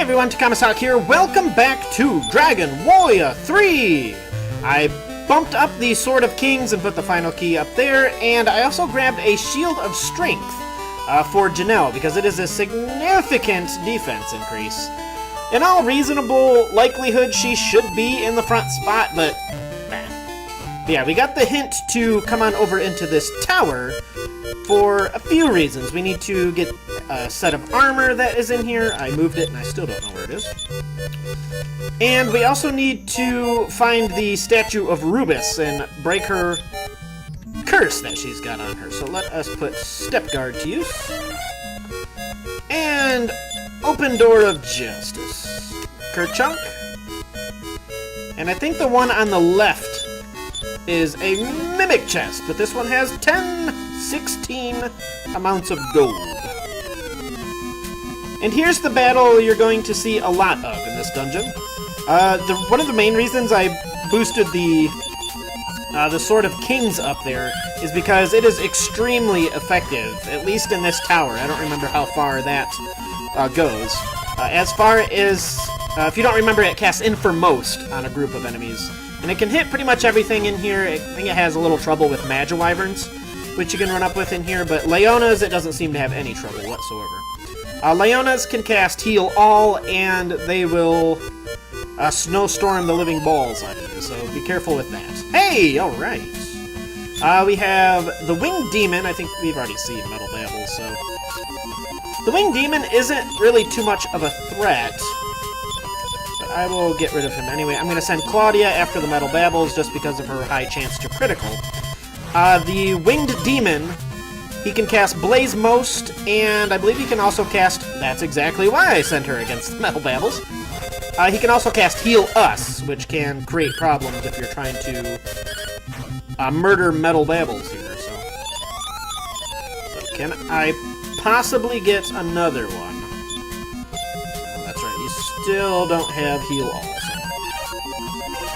Hey everyone, Takahmasak here. Welcome back to Dragon Warrior 3! I bumped up the Sword of Kings and put the final key up there, and I also grabbed a Shield of Strength for Janelle, because it is a significant defense increase. In all reasonable likelihood, she should be in the front spot, but yeah, we got the hint to come on over into this tower for a few reasons. We need to get a set of armor that is in here. I moved it and I still don't know where it is. And we also need to find the statue of Rubiss and break her curse that she's got on her. So let us put Step Guard to use. And Open Door of Justice. Kerchunk. And I think the one on the left is a Mimic Chest, but this one has 16 amounts of gold. And here's the battle you're going to see a lot of in this dungeon. One of the main reasons I boosted the Sword of Kings up there is because it is extremely effective, at least in this tower. I don't remember how far that goes. As far as, if you don't remember, it casts Infirmost on a group of enemies. And it can hit pretty much everything in here. I think it has a little trouble with Magi Wyverns, which you can run up with in here, but Leonas, it doesn't seem to have any trouble whatsoever. Leonas can cast Heal All, and they will snowstorm the living balls on you, so be careful with that. Hey! Alright! We have the Winged Demon. I think we've already seen Metal Babble, so... The Winged Demon isn't really too much of a threat. I will get rid of him anyway. I'm going to send Claudia after the Metal Babbles just because of her high chance to critical. The Winged Demon, he can cast Blaze Most, and I believe he can also cast... That's exactly why I sent her against the Metal Babbles. He can also cast Heal Us, which can create problems if you're trying to murder Metal Babbles here. So can I possibly get another one? Still don't have Heal All. So.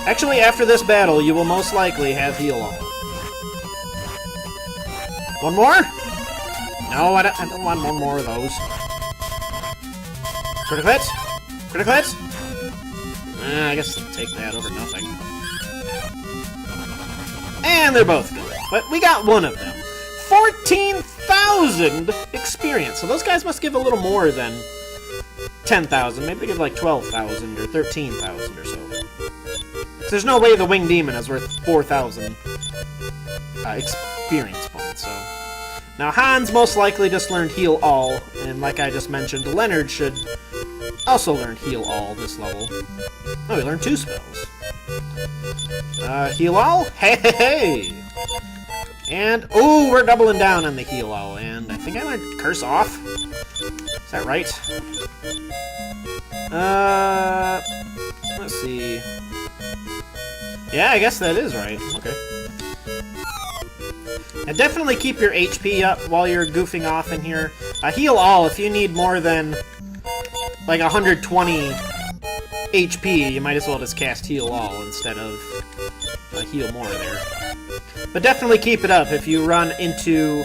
Actually, after this battle, you will most likely have Heal All. One more? No, I don't want one more of those. Critical hit? Critical hit? I guess I'll take that over nothing. And they're both good. But we got one of them. 14,000 experience. So those guys must give a little more than 10,000, maybe give like 12,000 or 13,000 or so. So there's no way the Winged Demon is worth 4,000 experience points, so... Now, Hans most likely just learned Heal All, and like I just mentioned, Leonard should also learn Heal All this level. Oh, he learned 2 spells. Heal All? Hey, hey, hey! And, ooh, we're doubling down on the Heal All, and I think I might Curse Off. Is that right? Let's see. Yeah, I guess that is right. Okay. And definitely keep your HP up while you're goofing off in here. Heal All, if you need more than, like, 120 HP, you might as well just cast Heal All instead of Heal More there. But definitely keep it up. If you run into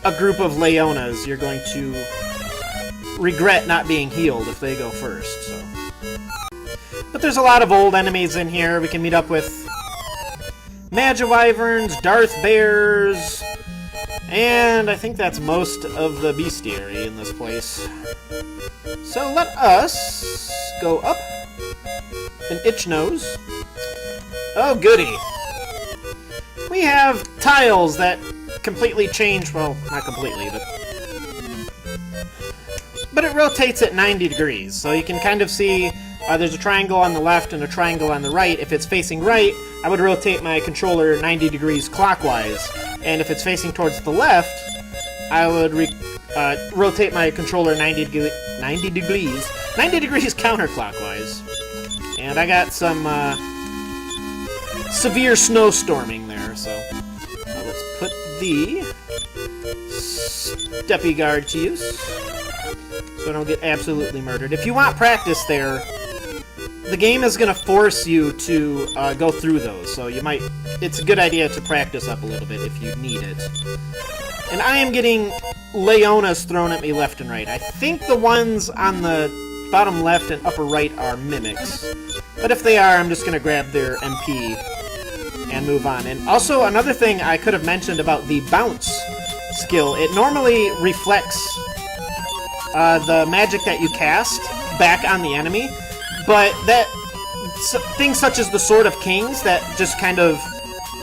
a group of Leonas, you're going to regret not being healed if they go first, so. But there's a lot of old enemies in here. We can meet up with Magi Wyverns, Darth Bears, and I think that's most of the bestiary in this place. So let us go up an itch nose. Oh, goody. We have tiles that completely change, well, not completely, but it rotates at 90 degrees, so you can kind of see there's a triangle on the left and a triangle on the right. If it's facing right, I would rotate my controller 90 degrees clockwise, and if it's facing towards the left, I would rotate my controller 90 degrees counterclockwise. And I got some severe snowstorming there, so let's put the Steppy Guard to use, so I don't get absolutely murdered. If you want practice there, the game is going to force you to go through those, so you might... It's a good idea to practice up a little bit if you need it. And I am getting Leonas thrown at me left and right. I think the ones on the bottom left and upper right are mimics. But if they are, I'm just going to grab their MP and move on. And also, another thing I could have mentioned about the bounce skill, it normally reflects the magic that you cast back on the enemy, but things such as the Sword of Kings that just kind of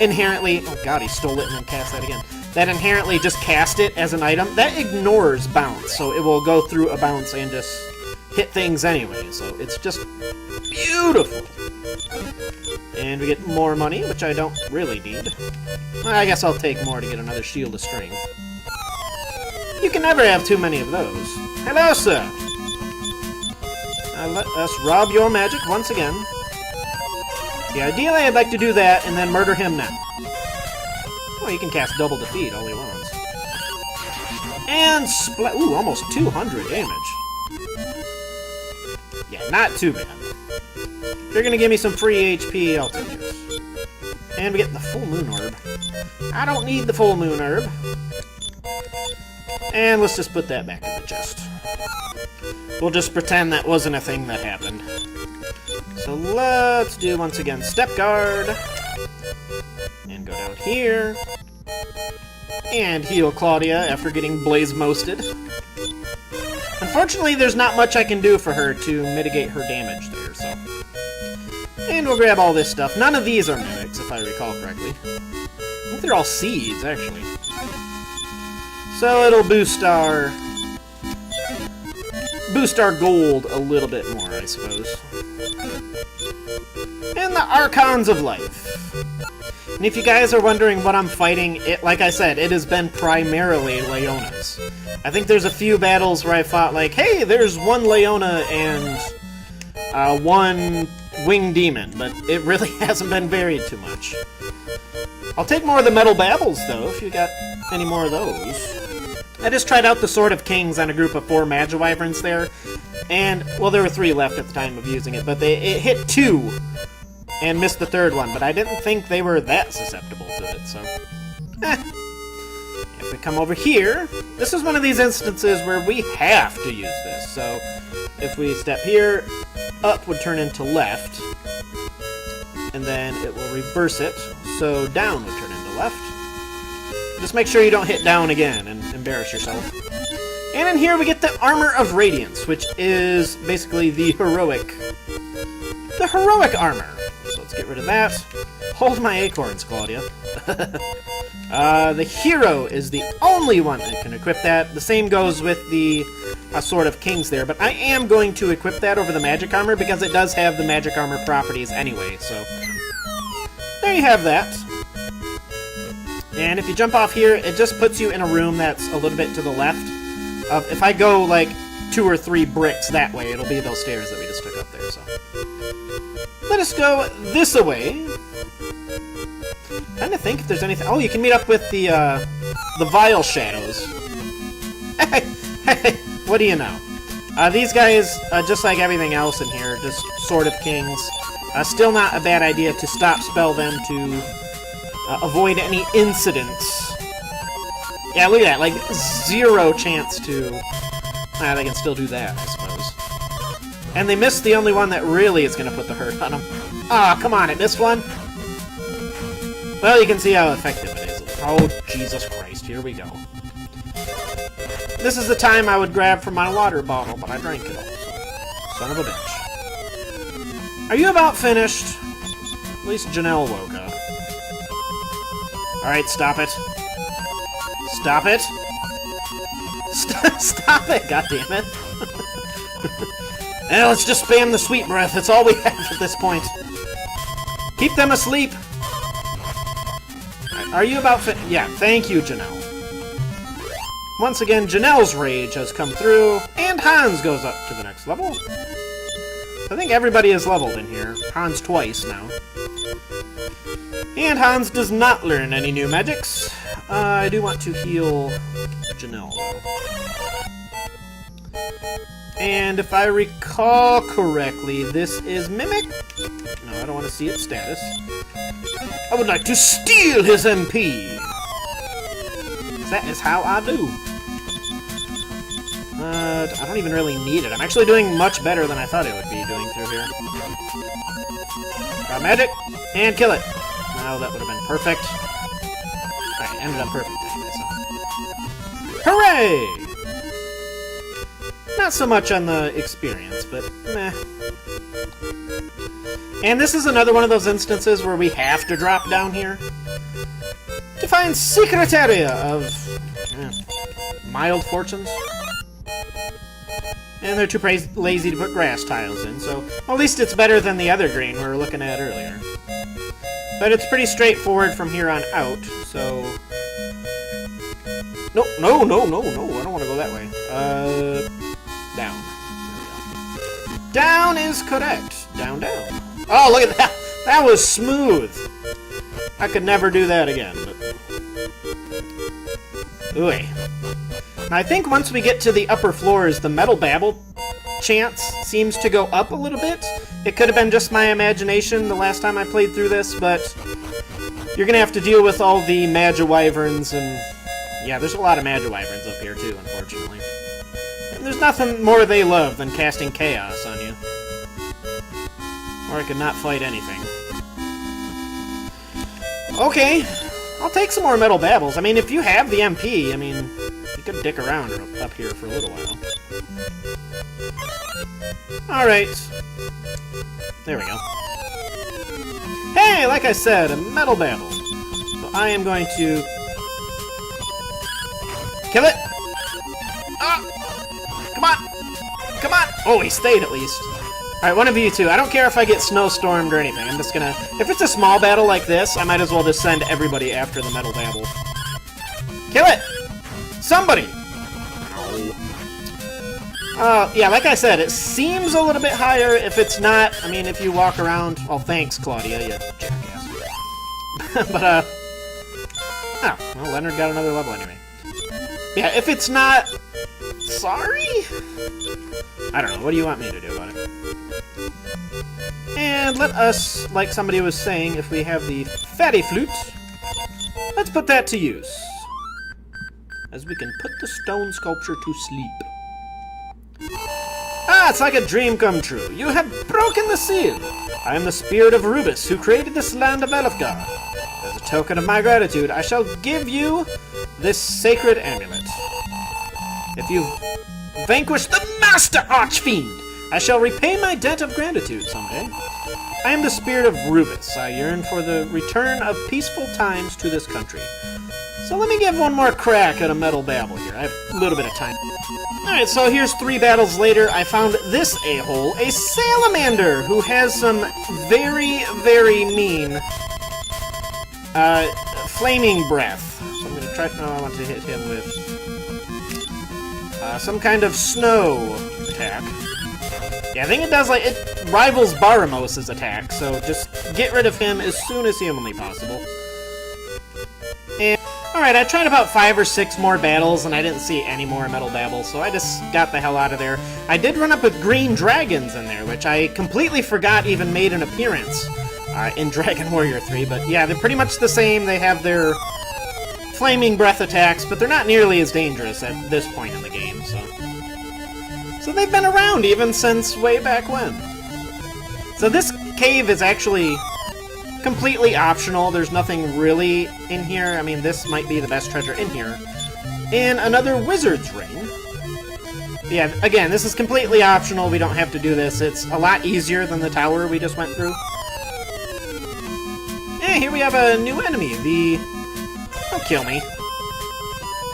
inherently... Oh god, he stole it and then cast that again. That inherently just cast it as an item, that ignores bounce, so it will go through a bounce and just hit things anyway, so it's just beautiful. And we get more money, which I don't really need. Well, I guess I'll take more to get another Shield of Strength. You can never have too many of those. Hello, sir! Let us rob your magic once again. See, ideally I'd like to do that and then murder him now. Well, he can cast Double Defeat all he wants. And splat. Ooh, almost 200 damage. Yeah, not too bad. If you're gonna give me some free HP, I'll take it. And we get the Full Moon Orb. I don't need the Full Moon Orb. And let's just put that back in the chest. We'll just pretend that wasn't a thing that happened. So let's do, once again, Step Guard. And go down here. And heal Claudia after getting blaze-mosted. Unfortunately, there's not much I can do for her to mitigate her damage there, so... And we'll grab all this stuff. None of these are mimics, if I recall correctly. I think they're all seeds, actually. So it'll boost our gold a little bit more, I suppose. And the Archons of Life. And if you guys are wondering what I'm fighting, like I said, it has been primarily Leonas. I think there's a few battles where I fought like, hey, there's one Leona and one Winged Demon, but it really hasn't been varied too much. I'll take more of the Metal Babbles, though, if you got any more of those. I just tried out the Sword of Kings on a group of 4 Magiwyverns there, and, well, there were 3 left at the time of using it, but it hit 2 and missed the 3rd one, but I didn't think they were that susceptible to it, so... If we come over here, this is one of these instances where we have to use this, so if we step here, up would turn into left, and then it will reverse it, so down would turn into left. Just make sure you don't hit down again and embarrass yourself. And in here we get the Armor of Radiance, which is basically the heroic armor. So let's get rid of that. Hold my acorns, Claudia. The hero is the only one that can equip that. The same goes with the Sword of Kings there, but I am going to equip that over the magic armor because it does have the magic armor properties anyway, so... There you have that. And if you jump off here, it just puts you in a room that's a little bit to the left. If I go, like, 2 or 3 bricks that way, it'll be those stairs that we just took up there, so... Let us go this way. Trying to think if there's anything... Oh, you can meet up with the Vile Shadows. Hey, what do you know? These guys, just like everything else in here, just Sword of Kings. Still not a bad idea to stop spell them to avoid any incidents. Yeah, look at that, like, 0 chance to... they can still do that, I suppose. And they missed the only one that really is going to put the hurt on them. Ah, come on, it missed one? Well, you can see how effective it is. Oh, Jesus Christ, here we go. This is the time I would grab from my water bottle, but I drank it all. So. Son of a bitch. Are you about finished? At least Janelle woke up. Alright, stop it. Stop it. Stop it, goddammit. And let's just spam the sweet breath. That's all we have at this point. Keep them asleep. Are you about yeah, thank you, Janelle. Once again, Janelle's rage has come through, and Hans goes up to the next level. I think everybody is leveled in here. Hans twice now. And Hans does not learn any new magics. I do want to heal Janelle, though. And if I recall correctly, this is Mimic? No, I don't want to see its status. I would like to steal his MP! That is how I do. I don't even really need it. I'm actually doing much better than I thought I would be doing through here. Grab magic, and kill it. Now that would have been perfect. Alright, ended up perfect anyway, so. Hooray! Not so much on the experience, but meh. And this is another one of those instances where we have to drop down here to find secret area of mild fortunes. And they're too lazy to put grass tiles in, so at least it's better than the other green we were looking at earlier. But it's pretty straightforward from here on out, so... No, I don't want to go that way. Down. There we go. Down is correct. Down. Oh, look at that! That was smooth! I could never do that again, but... Ooh. Now, I think once we get to the upper floors, the metal babble chance seems to go up a little bit. It could have been just my imagination the last time I played through this, but you're gonna have to deal with all the Magi-Wyverns and... Yeah, there's a lot of Magi-Wyverns up here, too, unfortunately. And there's nothing more they love than casting chaos on you. Or I could not fight anything. Okay, I'll take some more metal babbles. I mean, if you have the MP, I mean, you could dick around up here for a little while. Alright. There we go. Hey, like I said, a metal babble. So I am going to... kill it! Ah! Come on! Come on! Oh, he stayed at least. Alright, one of you two. I don't care if I get snowstormed or anything. I'm just gonna... If it's a small battle like this, I might as well just send everybody after the metal babble. Kill it! Somebody! Yeah, like I said, it seems a little bit higher. If it's not, I mean, if you walk around... Oh, thanks, Claudia, you jackass. But, oh, well, Leonard got another level anyway. Yeah, if it's not... Sorry? I don't know, what do you want me to do about it? And let us, like somebody was saying, if we have the fatty flute, let's put that to use. As we can put the stone sculpture to sleep. Ah, it's like a dream come true. You have broken the seal. I am the spirit of Rubiss, who created this land of Elfgar. As a token of my gratitude, I shall give you this sacred amulet. If you've vanquished the Master Archfiend, I shall repay my debt of gratitude someday. I am the spirit of Rubiss. I yearn for the return of peaceful times to this country. So let me give one more crack at a metal babble here. I have a little bit of time. Alright, so here's 3 battles later. I found this a-hole, a salamander, who has some very, very mean flaming breath. So I'm going to try... No, I want to hit him with some kind of snow attack. Yeah, I think it does, like, it rivals Baramos' attack, so just get rid of him as soon as humanly possible. And, alright, I tried about 5 or 6 more battles, and I didn't see any more metal babble, so I just got the hell out of there. I did run up with green dragons in there, which I completely forgot even made an appearance in Dragon Warrior 3, but yeah, they're pretty much the same. They have their flaming breath attacks, but they're not nearly as dangerous at this point in the game, so they've been around even since way back when. So this cave is actually completely optional. There's nothing really in here. I mean, this might be the best treasure in here. And another wizard's ring. Yeah, again, this is completely optional. We don't have to do this. It's a lot easier than the tower we just went through. Yeah, here we have a new enemy, the... Don't kill me.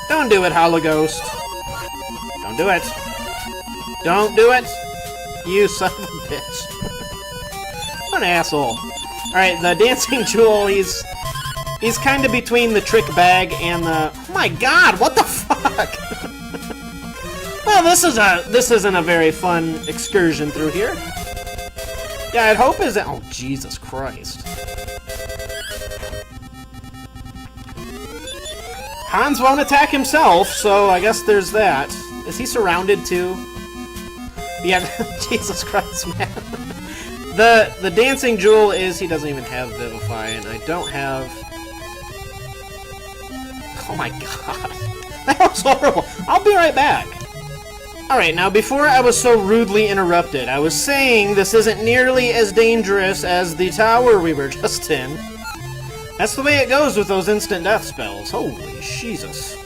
Don't do it, hologhost. Don't do it. Don't do it! You son of a bitch. What an asshole. Alright, the dancing jewel, he's kind of between the trick bag and the... Oh my god, what the fuck? Well, this isn't a very fun excursion through here. Yeah, I'd hope is that... Oh, Jesus Christ. Hans won't attack himself, so I guess there's that. Is he surrounded too? Yeah, Jesus Christ, man. The dancing jewel is he doesn't even have Vivify, and I don't have... Oh my god. That was horrible. I'll be right back. Alright, now before I was so rudely interrupted, I was saying this isn't nearly as dangerous as the tower we were just in. That's the way it goes with those instant death spells. Holy Jesus.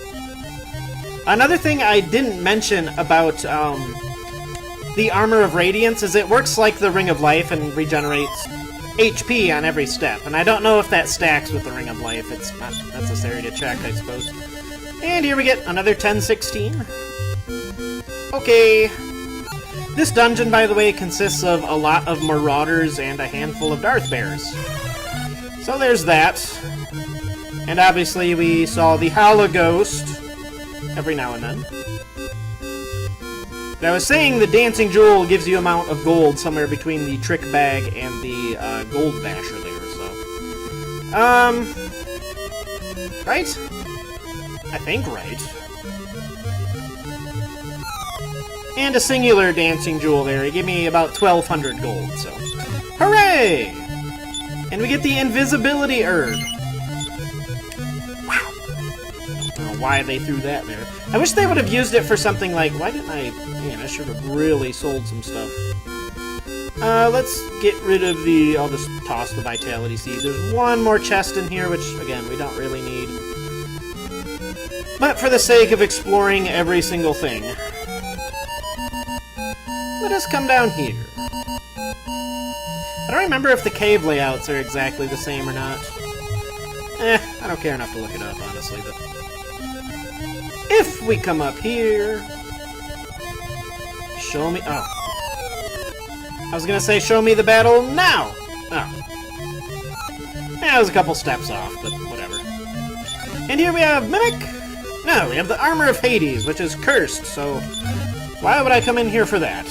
Another thing I didn't mention about the Armor of Radiance is it works like the Ring of Life and regenerates HP on every step. And I don't know if that stacks with the Ring of Life. It's not necessary to check, I suppose. And here we get another 1016. Okay. This dungeon, by the way, consists of a lot of Marauders and a handful of Darth Bears. So there's that. And obviously we saw the hologhost every now and then. But I was saying the Dancing Jewel gives you amount of gold somewhere between the Trick Bag and the Gold Basher there, so... Right? I think right. And a singular Dancing Jewel there. It gave me about 1,200 gold, so... Hooray! And we get the Invisibility Herb. Wow. I don't know why they threw that there. I wish they would have used it for something like... Why didn't I... Man, I should have really sold some stuff. Let's get rid of the... I'll just toss the Vitality Seed. There's one more chest in here, which, again, we don't really need. But for the sake of exploring every single thing, let us come down here. I don't remember if the cave layouts are exactly the same or not. I don't care enough to look it up, honestly, but... If we come up here... Show me... Oh. I was gonna say, show me the battle now! Oh. Yeah, I was a couple steps off, but whatever. And here we have Mimic! No, we have the Armor of Hades, which is cursed, so... Why would I come in here for that?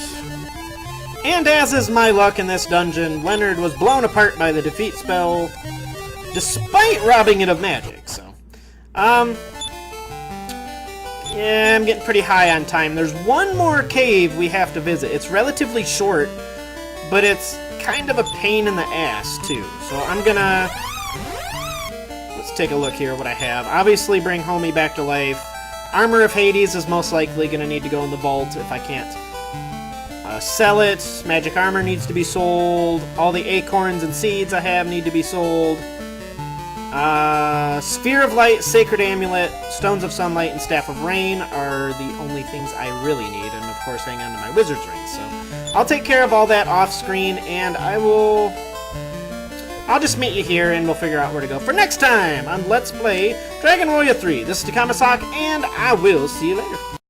And as is my luck in this dungeon, Leonard was blown apart by the defeat spell, despite robbing it of magic, so... Yeah, I'm getting pretty high on time. There's one more cave we have to visit. It's relatively short, but it's kind of a pain in the ass, too. So I'm gonna... Let's take a look here what I have. Obviously, bring Homie back to life. Armor of Hades is most likely gonna need to go in the vault if I can't sell it. Magic armor needs to be sold. All the acorns and seeds I have need to be sold. Sphere of Light, Sacred Amulet, Stones of Sunlight, and Staff of Rain are the only things I really need, and of course hang on to my Wizard's Ring. So I'll take care of all that off-screen, and I'll just meet you here, and we'll figure out where to go for next time on Let's Play Dragon Warrior 3. This is Takahmasak, and I will see you later.